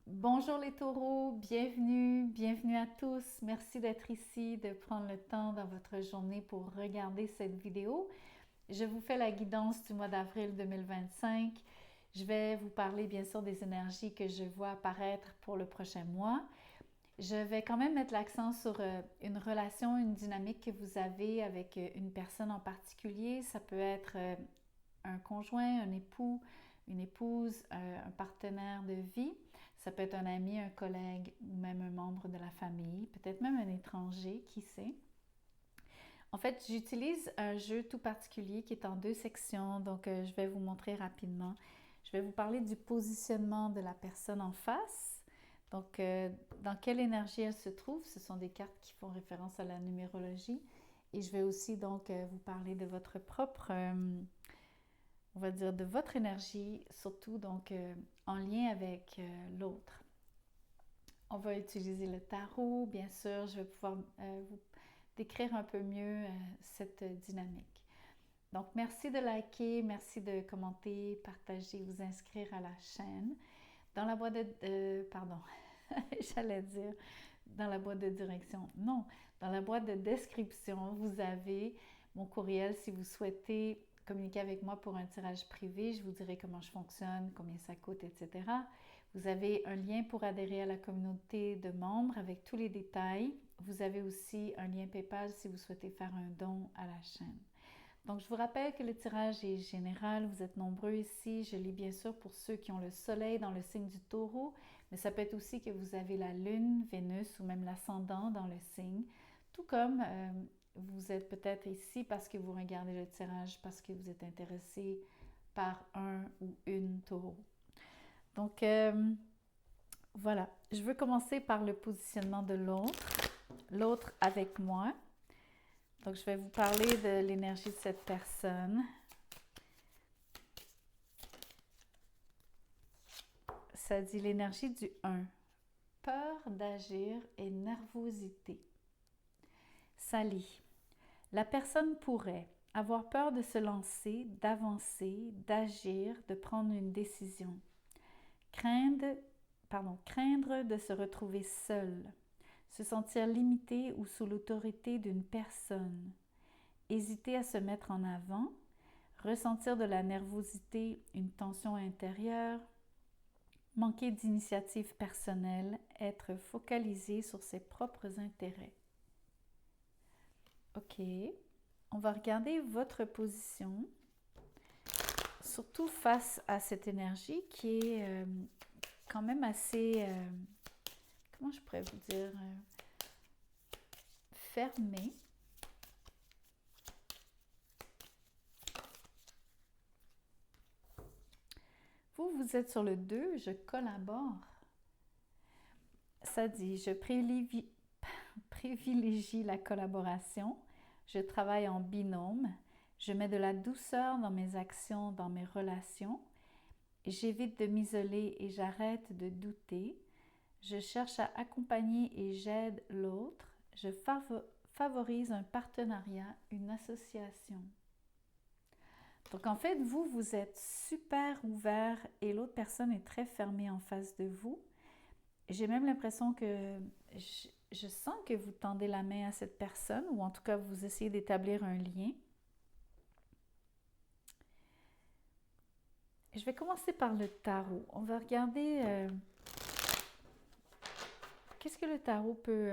Bonjour les taureaux, bienvenue à tous. Merci d'être ici, de prendre le temps dans votre journée pour regarder cette vidéo. Je vous fais la guidance du mois d'avril 2025. Je vais vous parler bien sûr des énergies que je vois apparaître pour le prochain mois. Je vais quand même mettre l'accent sur une relation, une dynamique que vous avez avec une personne en particulier. Ça peut être un conjoint, un époux, une épouse, un partenaire de vie. Ça peut être un ami, un collègue ou même un membre de la famille, peut-être même un étranger, qui sait. En fait, j'utilise un jeu tout particulier qui est en deux sections, donc je vais vous montrer rapidement. Je vais vous parler du positionnement de la personne en face. Donc, dans quelle énergie elle se trouve. Ce sont des cartes qui font référence à la numérologie. Et je vais aussi donc vous parler de votre propre on va dire, de votre énergie, surtout donc en lien avec l'autre. On va utiliser le tarot, bien sûr. Je vais pouvoir vous décrire un peu mieux cette dynamique. Donc, merci de liker, merci de commenter, partager, vous inscrire à la chaîne. Dans la boîte pardon, j'allais dire dans la boîte de direction. Non, dans la boîte de description, vous avez mon courriel si vous souhaitez communiquer avec moi pour un tirage privé. Je vous dirai comment je fonctionne, combien ça coûte, etc. Vous avez un lien pour adhérer à la communauté de membres avec tous les détails. Vous avez aussi un lien PayPal si vous souhaitez faire un don à la chaîne. Donc, je vous rappelle que le tirage est général. Vous êtes nombreux ici. Je lis bien sûr pour ceux qui ont le soleil dans le signe du taureau, mais ça peut être aussi que vous avez la lune, Vénus ou même l'ascendant dans le signe. Tout comme vous êtes peut-être ici parce que vous regardez le tirage, parce que vous êtes intéressé par un ou une taureau. Donc, voilà. Je veux commencer par le positionnement de l'autre avec moi. Donc, je vais vous parler de l'énergie de cette personne. Ça dit l'énergie du 1. Peur d'agir et nervosité. Ça lit. La personne pourrait avoir peur de se lancer, d'avancer, d'agir, de prendre une décision. Craindre de se retrouver seule. Se sentir limité ou sous l'autorité d'une personne. Hésiter à se mettre en avant. Ressentir de la nervosité, une tension intérieure. Manquer d'initiative personnelle, être focalisé sur ses propres intérêts. OK, on va regarder votre position, surtout face à cette énergie qui est quand même assez, comment je pourrais vous dire, fermée. Vous êtes sur le 2, je collabore. Ça dit, je privilégie la collaboration, je travaille en binôme, je mets de la douceur dans mes actions, dans mes relations, j'évite de m'isoler et j'arrête de douter, je cherche à accompagner et j'aide l'autre, je favorise un partenariat, une association. Donc en fait, vous êtes super ouvert et l'autre personne est très fermée en face de vous. J'ai même l'impression que je sens que vous tendez la main à cette personne ou en tout cas vous essayez d'établir un lien. Je vais commencer par le tarot. On va regarder qu'est-ce que le tarot peut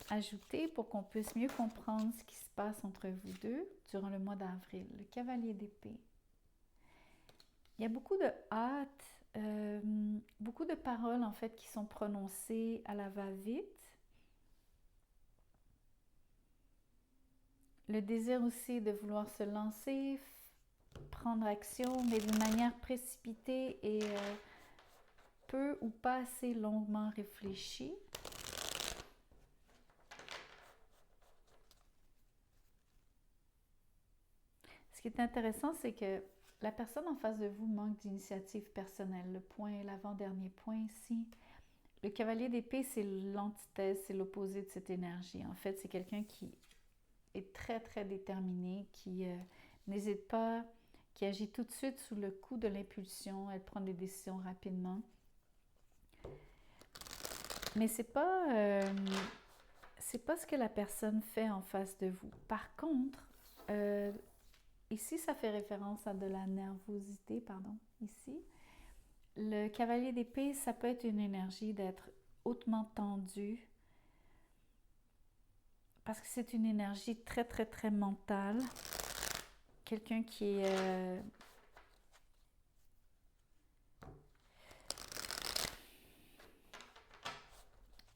ajouter pour qu'on puisse mieux comprendre ce qui se passe entre vous deux durant le mois d'avril. Le cavalier d'épée. Il y a beaucoup de hâte, beaucoup de paroles en fait qui sont prononcées à la va-vite. Le désir aussi de vouloir se lancer, prendre action, mais d'une manière précipitée et peu ou pas assez longuement réfléchie. Ce qui est intéressant, c'est que la personne en face de vous manque d'initiative personnelle. Le point, l'avant-dernier point ici. Le cavalier d'épée, c'est l'antithèse, c'est l'opposé de cette énergie. En fait, c'est quelqu'un qui est très, très déterminé, qui n'hésite pas, qui agit tout de suite sous le coup de l'impulsion. Elle prend des décisions rapidement. Mais c'est pas ce que la personne fait en face de vous. Par contre, ici, ça fait référence à de la nervosité, pardon, ici. Le cavalier d'épée, ça peut être une énergie d'être hautement tendu, parce que c'est une énergie très, très, très mentale. Quelqu'un qui est...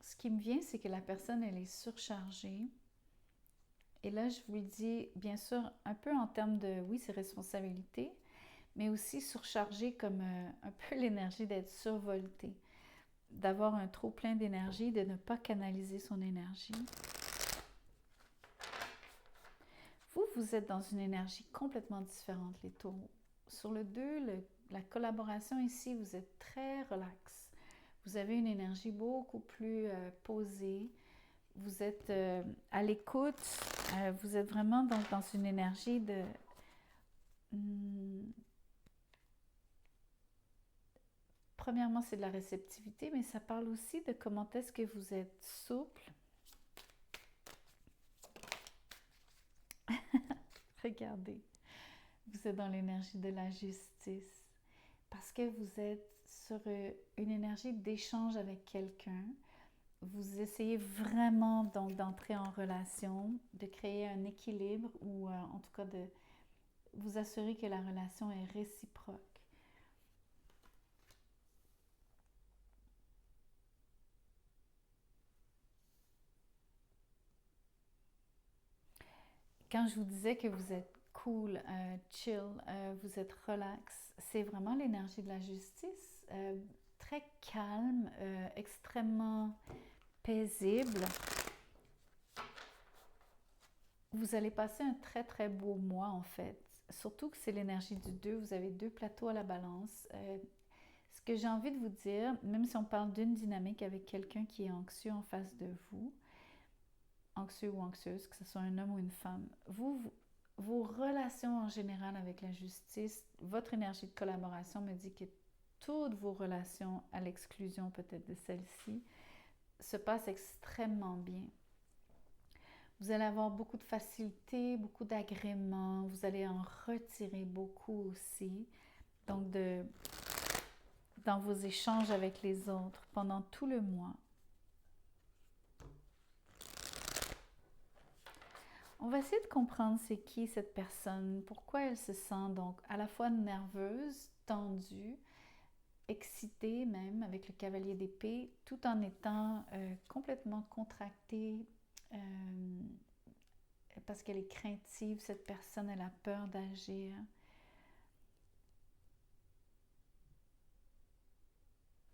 Ce qui me vient, c'est que la personne, elle est surchargée. Et là, je vous le dis, bien sûr, un peu en termes de, oui, c'est responsabilité, mais aussi surchargée comme un peu l'énergie d'être survoltée, d'avoir un trop plein d'énergie, de ne pas canaliser son énergie. Vous êtes dans une énergie complètement différente, les taureaux. Sur le 2, la collaboration ici, vous êtes très relax. Vous avez une énergie beaucoup plus posée. Vous êtes à l'écoute. Vous êtes vraiment dans une énergie de... Premièrement, c'est de la réceptivité, mais ça parle aussi de comment est-ce que vous êtes souple. Regardez, vous êtes dans l'énergie de la justice parce que vous êtes sur une énergie d'échange avec quelqu'un. Vous essayez vraiment donc d'entrer en relation, de créer un équilibre ou en tout cas de vous assurer que la relation est réciproque. Quand je vous disais que vous êtes cool, chill, vous êtes relax, c'est vraiment l'énergie de la justice, très calme, extrêmement paisible. Vous allez passer un très très beau mois en fait, surtout que c'est l'énergie du 2, vous avez 2 plateaux à la balance. Ce que j'ai envie de vous dire, même si on parle d'une dynamique avec quelqu'un qui est anxieux en face de vous, anxieux ou anxieuse, que ce soit un homme ou une femme, vos relations en général avec la justice, votre énergie de collaboration me dit que toutes vos relations, à l'exclusion peut-être de celle-ci, se passent extrêmement bien. Vous allez avoir beaucoup de facilité, beaucoup d'agréments, vous allez en retirer beaucoup aussi. Donc, dans vos échanges avec les autres pendant tout le mois. On va essayer de comprendre c'est qui cette personne, pourquoi elle se sent donc à la fois nerveuse, tendue, excitée même avec le cavalier d'épée, tout en étant complètement contractée parce qu'elle est craintive, cette personne, elle a peur d'agir.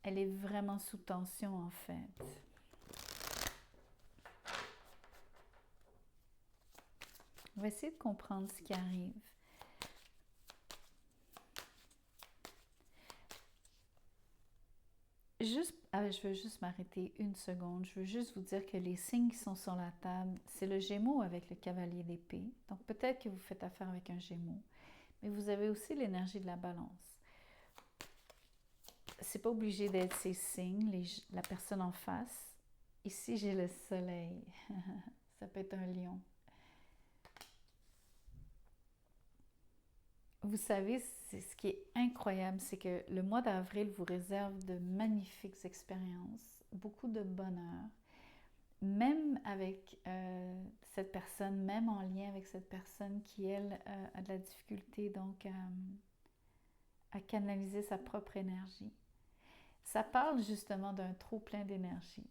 Elle est vraiment sous tension en fait. On va essayer de comprendre ce qui arrive. Je veux juste m'arrêter une seconde. Je veux juste vous dire que les signes qui sont sur la table, c'est le Gémeaux avec le cavalier d'épée. Donc peut-être que vous faites affaire avec un Gémeaux. Mais vous avez aussi l'énergie de la balance. C'est pas obligé d'être ces signes, la personne en face. Ici, j'ai le soleil. Ça peut être un lion. Vous savez, ce qui est incroyable, c'est que le mois d'avril vous réserve de magnifiques expériences, beaucoup de bonheur, même avec cette personne, même en lien avec cette personne qui, elle, a de la difficulté donc à canaliser sa propre énergie. Ça parle justement d'un trop plein d'énergie,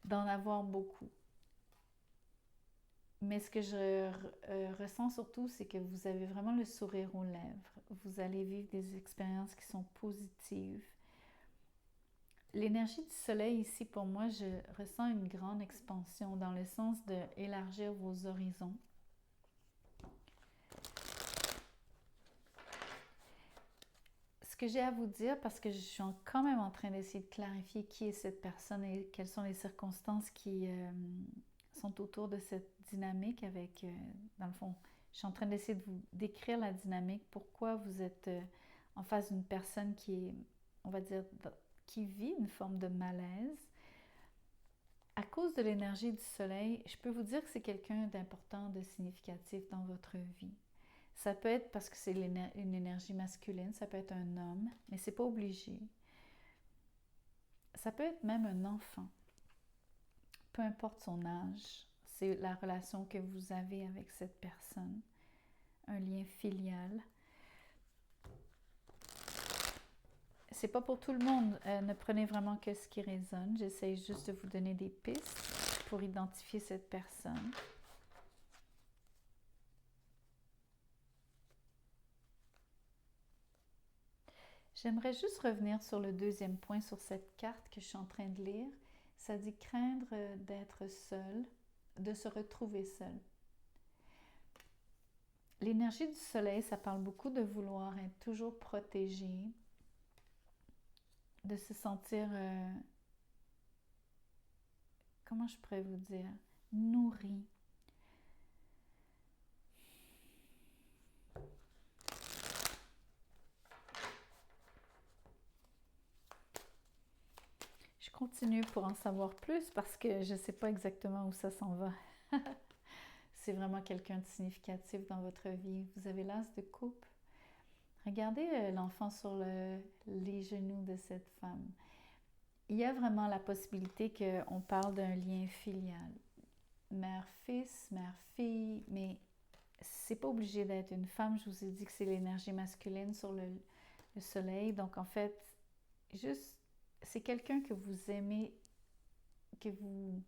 d'en avoir beaucoup. Mais ce que je ressens surtout, c'est que vous avez vraiment le sourire aux lèvres. Vous allez vivre des expériences qui sont positives. L'énergie du soleil ici, pour moi, je ressens une grande expansion dans le sens d'élargir vos horizons. Ce que j'ai à vous dire, parce que je suis quand même en train d'essayer de clarifier qui est cette personne et quelles sont les circonstances qui sont autour de cette dynamique avec, dans le fond, je suis en train d'essayer de vous décrire la dynamique, pourquoi vous êtes en face d'une personne qui est, on va dire, qui vit une forme de malaise. À cause de l'énergie du soleil, je peux vous dire que c'est quelqu'un d'important, de significatif dans votre vie. Ça peut être parce que c'est une énergie masculine, ça peut être un homme, mais c'est pas obligé. Ça peut être même un enfant, peu importe son âge. C'est la relation que vous avez avec cette personne, un lien filial. C'est pas pour tout le monde. Ne prenez vraiment que ce qui résonne. J'essaie juste de vous donner des pistes pour identifier cette personne. J'aimerais juste revenir sur le deuxième point sur cette carte que je suis en train de lire. Ça dit craindre d'être seul, de se retrouver seul. L'énergie du soleil, ça parle beaucoup de vouloir être toujours protégé, de se sentir, comment je pourrais vous dire, nourri. Je continue pour en savoir plus parce que je ne sais pas exactement où ça s'en va. C'est vraiment quelqu'un de significatif dans votre vie. Vous avez l'as de coupe. Regardez l'enfant sur les genoux de cette femme. Il y a vraiment la possibilité qu'on parle d'un lien filial. Mère-fils, mère-fille, mais c'est pas obligé d'être une femme. Je vous ai dit que c'est l'énergie masculine sur le soleil. Donc en fait, juste, c'est quelqu'un que vous aimez, que vous,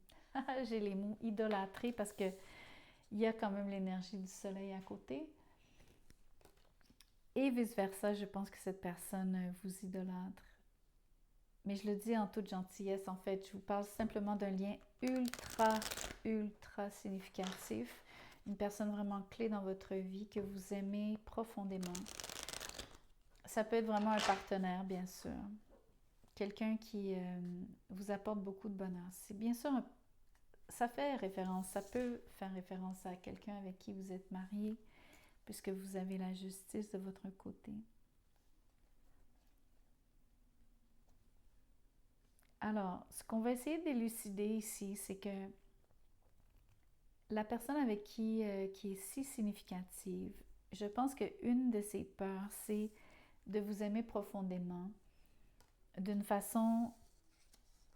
j'ai les mots, idolâtrer parce que il y a quand même l'énergie du soleil à côté. Et vice-versa, je pense que cette personne vous idolâtre. Mais je le dis en toute gentillesse, en fait, je vous parle simplement d'un lien ultra, ultra significatif. Une personne vraiment clé dans votre vie que vous aimez profondément. Ça peut être vraiment un partenaire, bien sûr. Quelqu'un qui vous apporte beaucoup de bonheur. C'est bien sûr, ça fait référence, ça peut faire référence à quelqu'un avec qui vous êtes marié, puisque vous avez la justice de votre côté. Alors, ce qu'on va essayer d'élucider ici, c'est que la personne avec qui est si significative, je pense qu'une de ses peurs, c'est de vous aimer profondément, d'une façon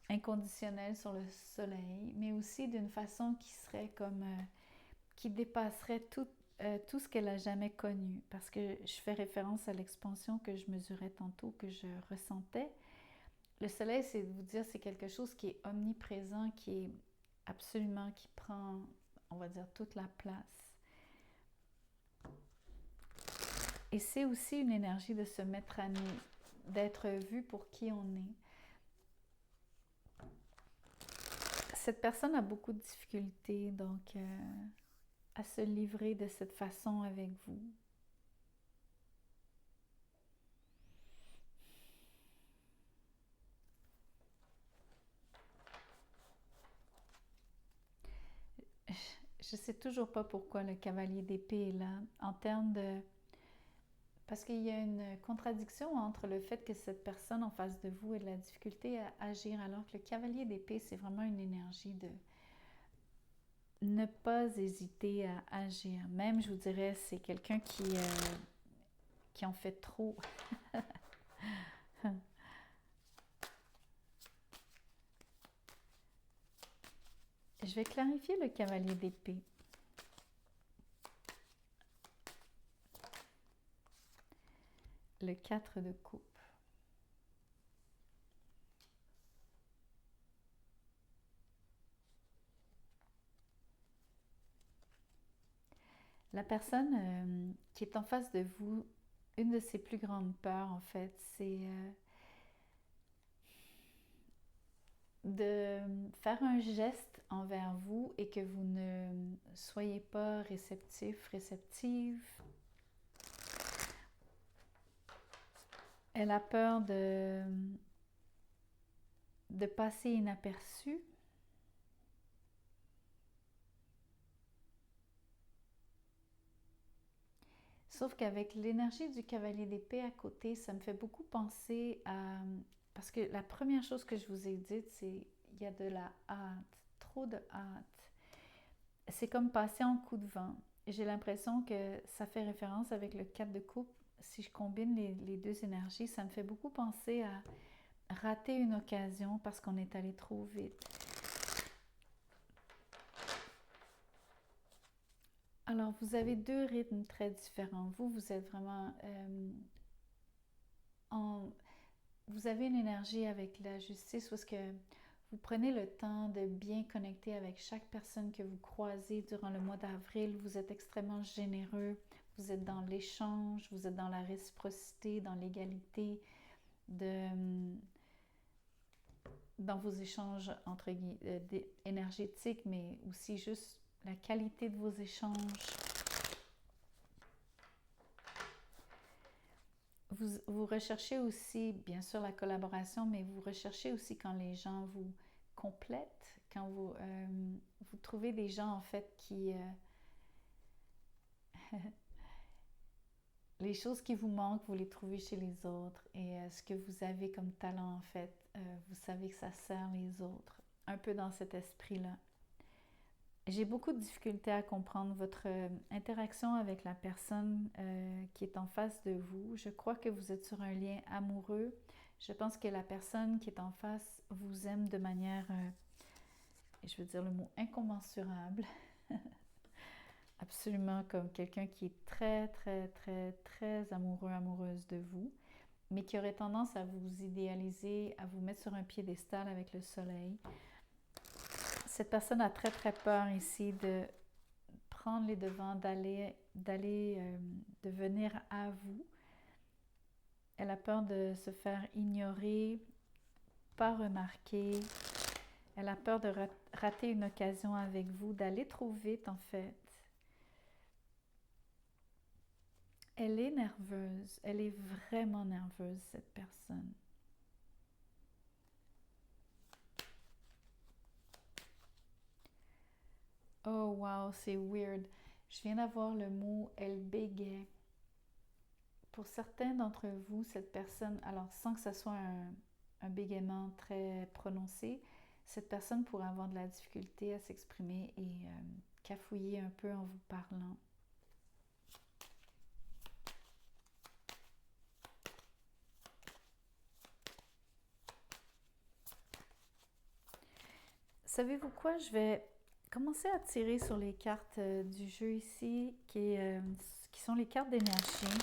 inconditionnelle sur le soleil, mais aussi d'une façon qui serait comme, qui dépasserait tout ce qu'elle a jamais connu. Parce que je fais référence à l'expansion que je mesurais tantôt, que je ressentais. Le soleil, c'est de vous dire, c'est quelque chose qui est omniprésent, qui est absolument, qui prend, on va dire, toute la place. Et c'est aussi une énergie de se mettre à nu, d'être vu pour qui on est. Cette personne a beaucoup de difficultés, donc, à se livrer de cette façon avec vous. Je ne sais toujours pas pourquoi le cavalier d'épée est là, en termes de... Parce qu'il y a une contradiction entre le fait que cette personne en face de vous ait de la difficulté à agir, alors que le cavalier d'épée, c'est vraiment une énergie de ne pas hésiter à agir. Même, je vous dirais, c'est quelqu'un qui en fait trop. Je vais clarifier le cavalier d'épée. Le 4 de coupe. La personne qui est en face de vous, une de ses plus grandes peurs, en fait, c'est de faire un geste envers vous et que vous ne soyez pas réceptif, réceptive. Elle a peur de passer inaperçue. Sauf qu'avec l'énergie du cavalier d'épée à côté, ça me fait beaucoup penser à parce que la première chose que je vous ai dite, c'est il y a de la hâte, trop de hâte. C'est comme passer en coup de vent. J'ai l'impression que ça fait référence avec le 4 de coupe. Si je combine les deux énergies, ça me fait beaucoup penser à rater une occasion parce qu'on est allé trop vite. Alors, vous avez deux rythmes très différents. Vous êtes vraiment vous avez une énergie avec la justice parce que vous prenez le temps de bien connecter avec chaque personne que vous croisez durant le mois d'avril. Vous êtes extrêmement généreux. Vous êtes dans l'échange, vous êtes dans la réciprocité, dans l'égalité, dans vos échanges énergétiques, mais aussi juste la qualité de vos échanges. Vous recherchez aussi, bien sûr, la collaboration, mais vous recherchez aussi quand les gens vous complètent, quand vous trouvez des gens, en fait, qui... les choses qui vous manquent, vous les trouvez chez les autres. Et ce que vous avez comme talent, en fait, vous savez que ça sert les autres. Un peu dans cet esprit-là. J'ai beaucoup de difficultés à comprendre votre interaction avec la personne qui est en face de vous. Je crois que vous êtes sur un lien amoureux. Je pense que la personne qui est en face vous aime de manière, je veux dire le mot incommensurable. Absolument comme quelqu'un qui est très, très, très, très amoureux, amoureuse de vous, mais qui aurait tendance à vous idéaliser, à vous mettre sur un piédestal avec le soleil. Cette personne a très, très peur ici de prendre les devants, de venir à vous. Elle a peur de se faire ignorer, pas remarquer. Elle a peur de rater une occasion avec vous, d'aller trop vite en fait. Elle est nerveuse, elle est vraiment nerveuse cette personne. Oh wow, c'est weird. Je viens d'avoir le mot « elle bégait ». Pour certains d'entre vous, cette personne, alors sans que ce soit un bégaiement très prononcé, cette personne pourrait avoir de la difficulté à s'exprimer et cafouiller un peu en vous parlant. Savez-vous quoi? Je vais commencer à tirer sur les cartes du jeu ici, qui sont les cartes d'énergie.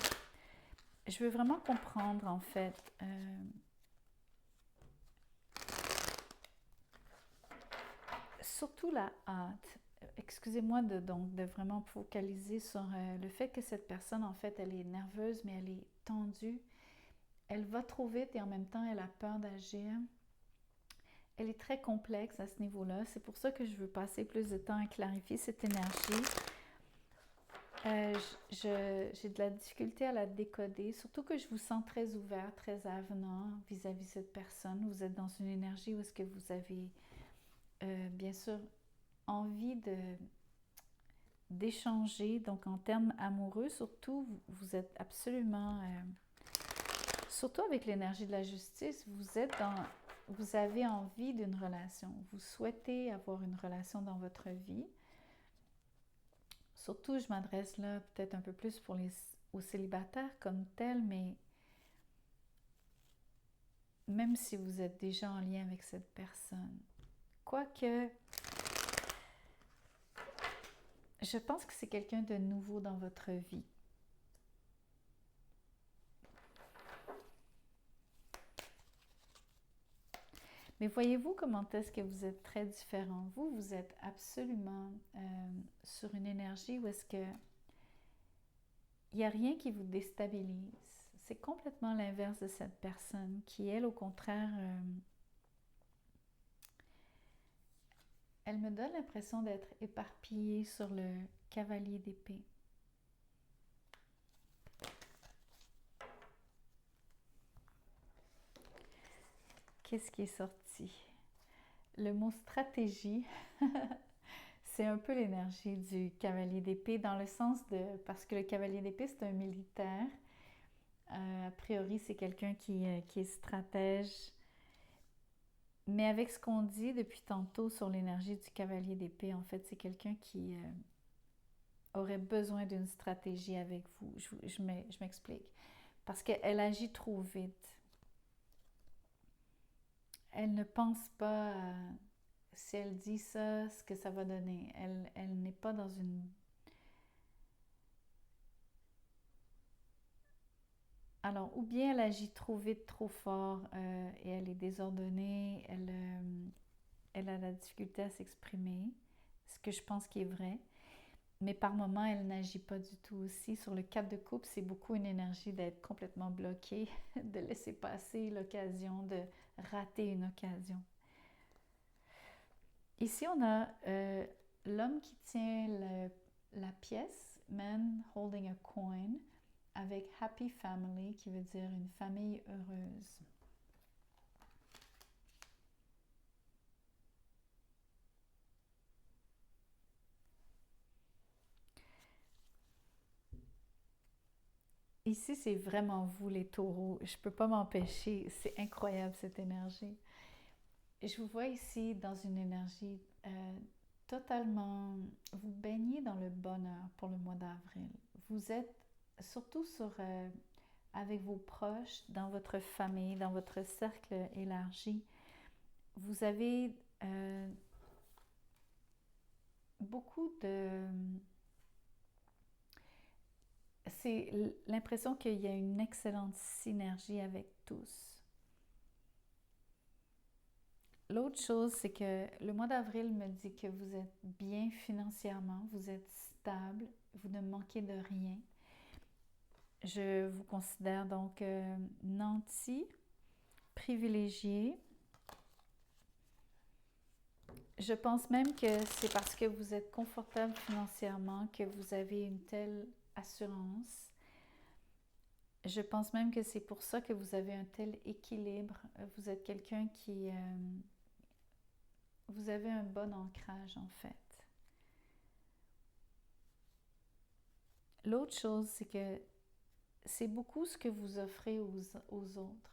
Je veux vraiment comprendre, en fait, surtout la hâte. Excusez-moi de vraiment focaliser sur le fait que cette personne, en fait, elle est nerveuse, mais elle est tendue. Elle va trop vite et en même temps, elle a peur d'agir. Elle est très complexe à ce niveau-là. C'est pour ça que je veux passer plus de temps à clarifier cette énergie. J'ai de la difficulté à la décoder, surtout que je vous sens très ouvert, très avenant vis-à-vis de cette personne. Vous êtes dans une énergie où est-ce que vous avez, bien sûr, envie d'échanger. Donc, en termes amoureux, surtout, vous êtes absolument... surtout avec l'énergie de la justice, vous avez envie d'une relation. Vous souhaitez avoir une relation dans votre vie. Surtout, je m'adresse là peut-être un peu plus aux célibataires comme tels, mais même si vous êtes déjà en lien avec cette personne. Quoique, je pense que c'est quelqu'un de nouveau dans votre vie. Mais voyez-vous comment est-ce que vous êtes très différents? Vous êtes absolument sur une énergie où est-ce que il n'y a rien qui vous déstabilise. C'est complètement l'inverse de cette personne qui, elle, au contraire, elle me donne l'impression d'être éparpillée sur le cavalier d'épée. Qu'est-ce qui est sorti? Le mot stratégie, c'est un peu l'énergie du cavalier d'épée dans le sens de... Parce que le cavalier d'épée, c'est un militaire. A priori, c'est quelqu'un qui est stratège, Mais avec ce qu'on dit depuis tantôt sur l'énergie du cavalier d'épée, en fait, c'est quelqu'un qui aurait besoin d'une stratégie avec vous. Je m'explique. Parce qu'elle agit trop vite. Elle ne pense pas si elle dit ça, ce que ça va donner. Elle n'est pas dans une... Alors, ou bien elle agit trop vite, trop fort, et elle est désordonnée, elle a la difficulté à s'exprimer, ce que je pense qui est vrai. Mais par moments, elle n'agit pas du tout aussi. Sur le 4 de coupe, c'est beaucoup une énergie d'être complètement bloquée, de laisser passer l'occasion, de rater une occasion. Ici, on a l'homme qui tient la pièce, man holding a coin, avec happy family, qui veut dire une famille heureuse. Ici, c'est vraiment vous, les taureaux. Je ne peux pas m'empêcher. C'est incroyable, cette énergie. Je vous vois ici dans une énergie totalement... Vous baignez dans le bonheur pour le mois d'avril. Vous êtes surtout avec vos proches, dans votre famille, dans votre cercle élargi. Vous avez beaucoup de... C'est l'impression qu'il y a une excellente synergie avec tous. L'autre chose, c'est que le mois d'avril me dit que vous êtes bien financièrement, vous êtes stable, vous ne manquez de rien. Je vous considère donc nanti, privilégié. Je pense même que c'est parce que vous êtes confortable financièrement que vous avez une telle assurance. Je pense même que c'est pour ça que vous avez un tel équilibre. Vous êtes quelqu'un qui... vous avez un bon ancrage en fait. L'autre chose, c'est que c'est beaucoup ce que vous offrez aux autres.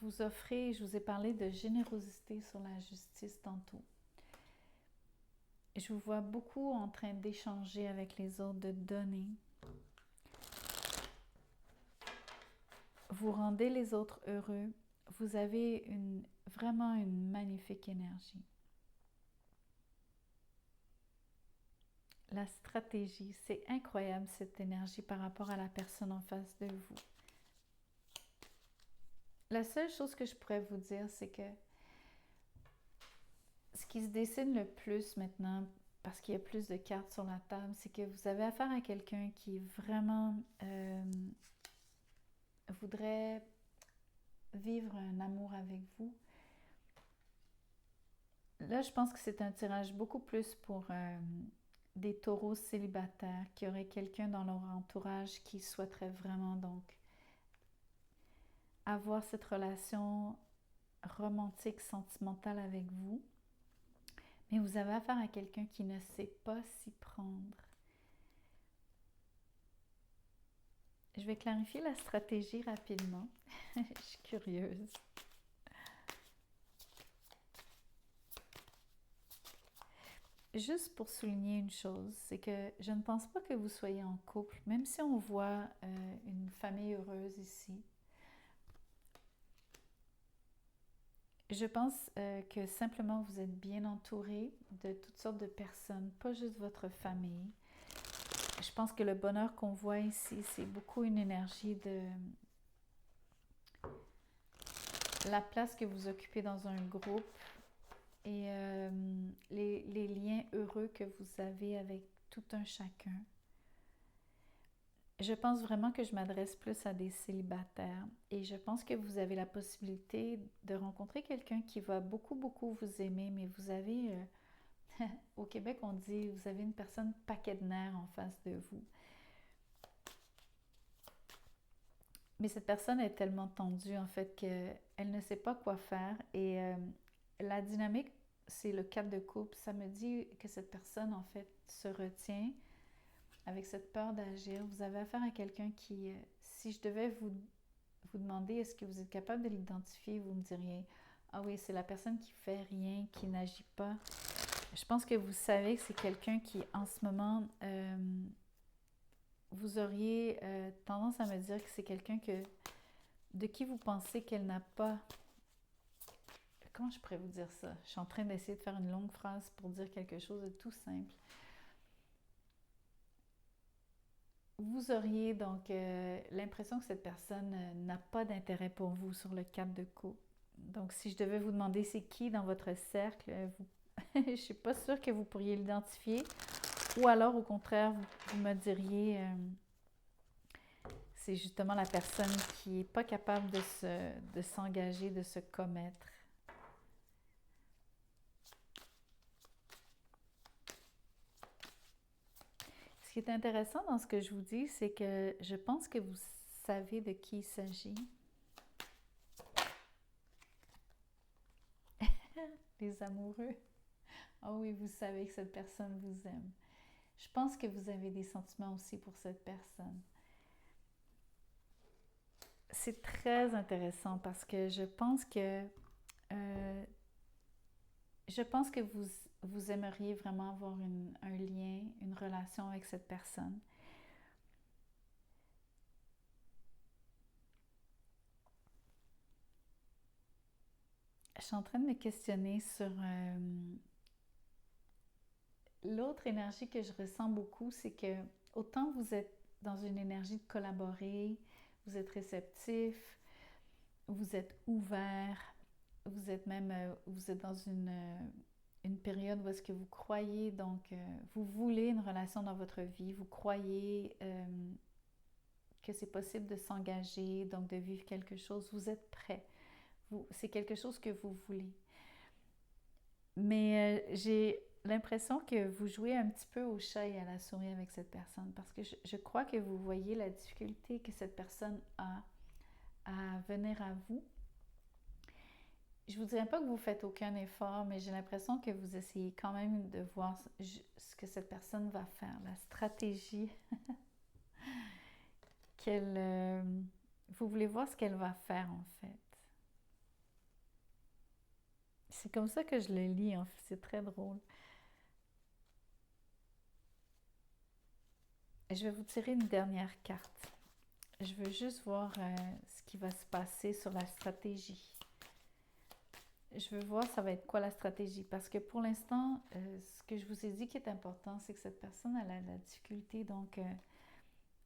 Vous offrez, je vous ai parlé de générosité sur la justice tantôt. Je vous vois beaucoup en train d'échanger avec les autres, de donner. Vous rendez les autres heureux. Vous avez vraiment une magnifique énergie. La stratégie, c'est incroyable cette énergie par rapport à la personne en face de vous. La seule chose que je pourrais vous dire, c'est que ce qui se dessine le plus maintenant, parce qu'il y a plus de cartes sur la table, c'est que vous avez affaire à quelqu'un qui vraiment voudrait vivre un amour avec vous. Là, je pense que c'est un tirage beaucoup plus pour des taureaux célibataires qui auraient quelqu'un dans leur entourage qui souhaiterait vraiment donc avoir cette relation romantique, sentimentale avec vous. Mais vous avez affaire à quelqu'un qui ne sait pas s'y prendre. Je vais clarifier la stratégie rapidement. Je suis curieuse. Juste pour souligner une chose, c'est que je ne pense pas que vous soyez en couple, même si on voit une famille heureuse ici. Je pense que simplement vous êtes bien entouré de toutes sortes de personnes, pas juste votre famille. Je pense que le bonheur qu'on voit ici, c'est beaucoup une énergie de la place que vous occupez dans un groupe et les liens heureux que vous avez avec tout un chacun. Je pense vraiment que je m'adresse plus à des célibataires et je pense que vous avez la possibilité de rencontrer quelqu'un qui va beaucoup, beaucoup vous aimer, mais vous avez, au Québec on dit, vous avez une personne paquet de nerfs en face de vous. Mais cette personne est tellement tendue en fait qu'elle ne sait pas quoi faire et la dynamique, c'est le 4 de coupe. Ça me dit que cette personne en fait se retient avec cette peur d'agir. Vous avez affaire à quelqu'un qui, si je devais vous demander est-ce que vous êtes capable de l'identifier, vous me diriez Ah oui, c'est la personne qui fait rien, qui n'agit pas. Je pense que vous savez que c'est quelqu'un qui, en ce moment, vous auriez tendance à me dire que c'est quelqu'un de qui vous pensez qu'elle n'a pas... Comment je pourrais vous dire ça? Je suis en train d'essayer de faire une longue phrase pour dire quelque chose de tout simple. Vous auriez donc l'impression que cette personne n'a pas d'intérêt pour vous sur le cadre de couple. Donc, si je devais vous demander c'est qui dans votre cercle, je ne suis pas sûre que vous pourriez l'identifier. Ou alors, au contraire, vous me diriez, c'est justement la personne qui n'est pas capable de s'engager, de se commettre. Ce qui est intéressant dans ce que je vous dis, c'est que je pense que vous savez de qui il s'agit. Les amoureux. Ah oui, vous savez que cette personne vous aime. Je pense que vous avez des sentiments aussi pour cette personne. C'est très intéressant parce que je pense que vous aimeriez vraiment avoir un lien, une relation avec cette personne. Je suis en train de me questionner sur l'autre énergie que je ressens beaucoup, c'est que autant vous êtes dans une énergie de collaborer, vous êtes réceptif, vous êtes ouvert, vous êtes même vous êtes dans une période où est-ce que vous croyez, donc vous voulez une relation dans votre vie, vous croyez que c'est possible de s'engager, donc de vivre quelque chose, vous êtes prêt. C'est quelque chose que vous voulez. Mais j'ai l'impression que vous jouez un petit peu au chat et à la souris avec cette personne parce que je crois que vous voyez la difficulté que cette personne a à venir à vous. Je ne vous dirais pas que vous faites aucun effort, mais j'ai l'impression que vous essayez quand même de voir ce que cette personne va faire, la stratégie qu'elle... vous voulez voir ce qu'elle va faire en fait. C'est comme ça que je le lis en fait, c'est très drôle. Je vais vous tirer une dernière carte. Je veux juste voir ce qui va se passer sur la stratégie. Je veux voir ça va être quoi la stratégie. Parce que pour l'instant, ce que je vous ai dit qui est important, c'est que cette personne elle a la difficulté donc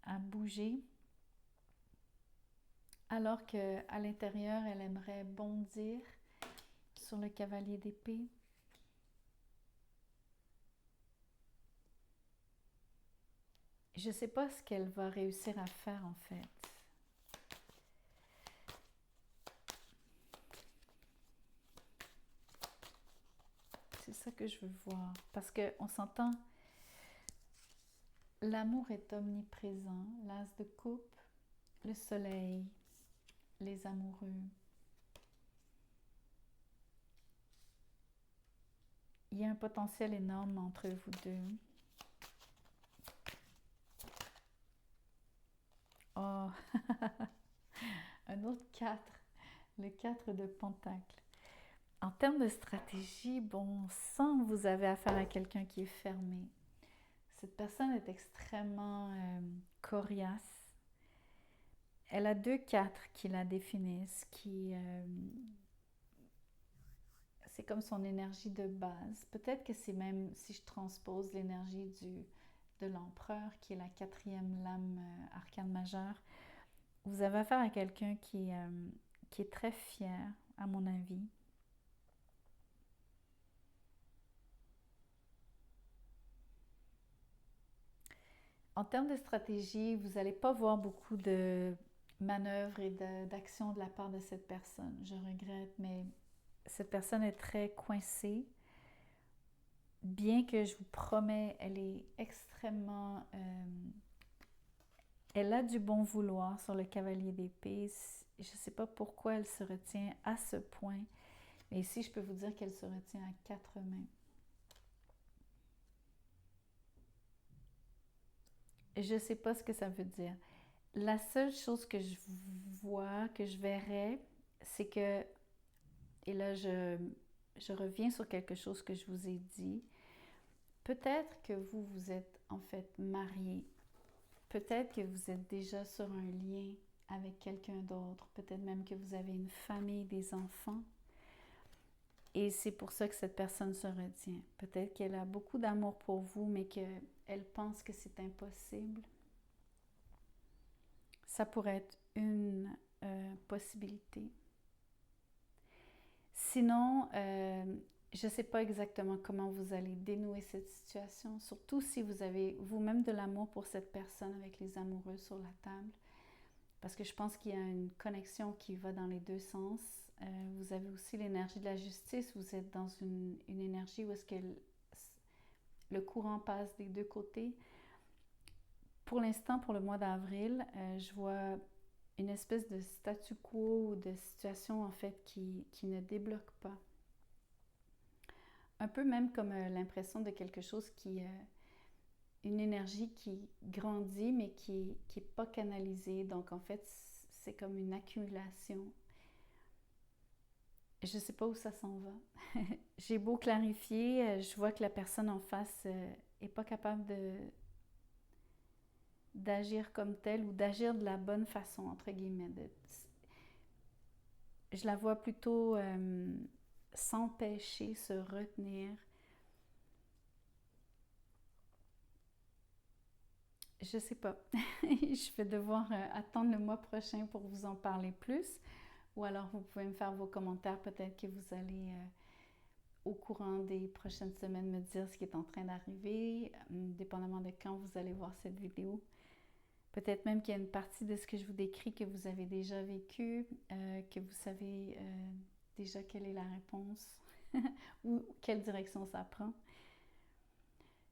à bouger. Alors qu'à l'intérieur, elle aimerait bondir sur le cavalier d'épée. Je ne sais pas ce qu'elle va réussir à faire en fait. C'est ça que je veux voir. Parce qu'on s'entend, l'amour est omniprésent. L'as de coupe, le soleil, les amoureux. Il y a un potentiel énorme entre vous deux. Oh, un autre 4, le 4 de Pentacle. En termes de stratégie, bon sang, vous avez affaire à quelqu'un qui est fermé. Cette personne est extrêmement coriace. Elle a 2 4 qui la définissent, c'est comme son énergie de base. Peut-être que c'est même, si je transpose l'énergie de l'empereur, qui est la 4e lame arcane majeure, vous avez affaire à quelqu'un qui est très fier, à mon avis. En termes de stratégie, vous n'allez pas voir beaucoup de manœuvres et d'actions de la part de cette personne. Je regrette, mais cette personne est très coincée. Bien que je vous promets, elle est extrêmement... elle a du bon vouloir sur le cavalier d'épée. Je ne sais pas pourquoi elle se retient à ce point. Mais ici, je peux vous dire qu'elle se retient à 4 mains. Je ne sais pas ce que ça veut dire. La seule chose que je vois, que je verrais, c'est que Et là, je reviens sur quelque chose que je vous ai dit. Peut-être que vous êtes en fait marié. Peut-être que vous êtes déjà sur un lien avec quelqu'un d'autre. Peut-être même que vous avez une famille, des enfants. Et c'est pour ça que cette personne se retient. Peut-être qu'elle a beaucoup d'amour pour vous, mais qu'elle pense que c'est impossible. Ça pourrait être une possibilité. Sinon, je ne sais pas exactement comment vous allez dénouer cette situation, surtout si vous avez vous-même de l'amour pour cette personne avec les amoureux sur la table, parce que je pense qu'il y a une connexion qui va dans les deux sens. Vous avez aussi l'énergie de la justice, vous êtes dans une énergie où est-ce que le courant passe des deux côtés. Pour l'instant, pour le mois d'avril, je vois une espèce de statu quo ou de situation en fait qui ne débloque pas. Un peu même comme l'impression de quelque chose une énergie qui grandit mais qui n'est pas canalisée. Donc en fait, c'est comme une accumulation. Je ne sais pas où ça s'en va. J'ai beau clarifier, je vois que la personne en face n'est pas capable d'agir comme telle ou d'agir de la bonne façon, entre guillemets. Je la vois plutôt s'empêcher, se retenir. Je sais pas. Je vais devoir attendre le mois prochain pour vous en parler plus. Ou alors vous pouvez me faire vos commentaires. Peut-être que vous allez, au courant des prochaines semaines, me dire ce qui est en train d'arriver, dépendamment de quand vous allez voir cette vidéo. Peut-être même qu'il y a une partie de ce que je vous décris que vous avez déjà vécu, que vous savez déjà quelle est la réponse ou quelle direction ça prend.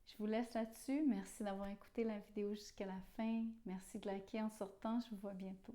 Je vous laisse là-dessus. Merci d'avoir écouté la vidéo jusqu'à la fin. Merci de liker en sortant. Je vous vois bientôt.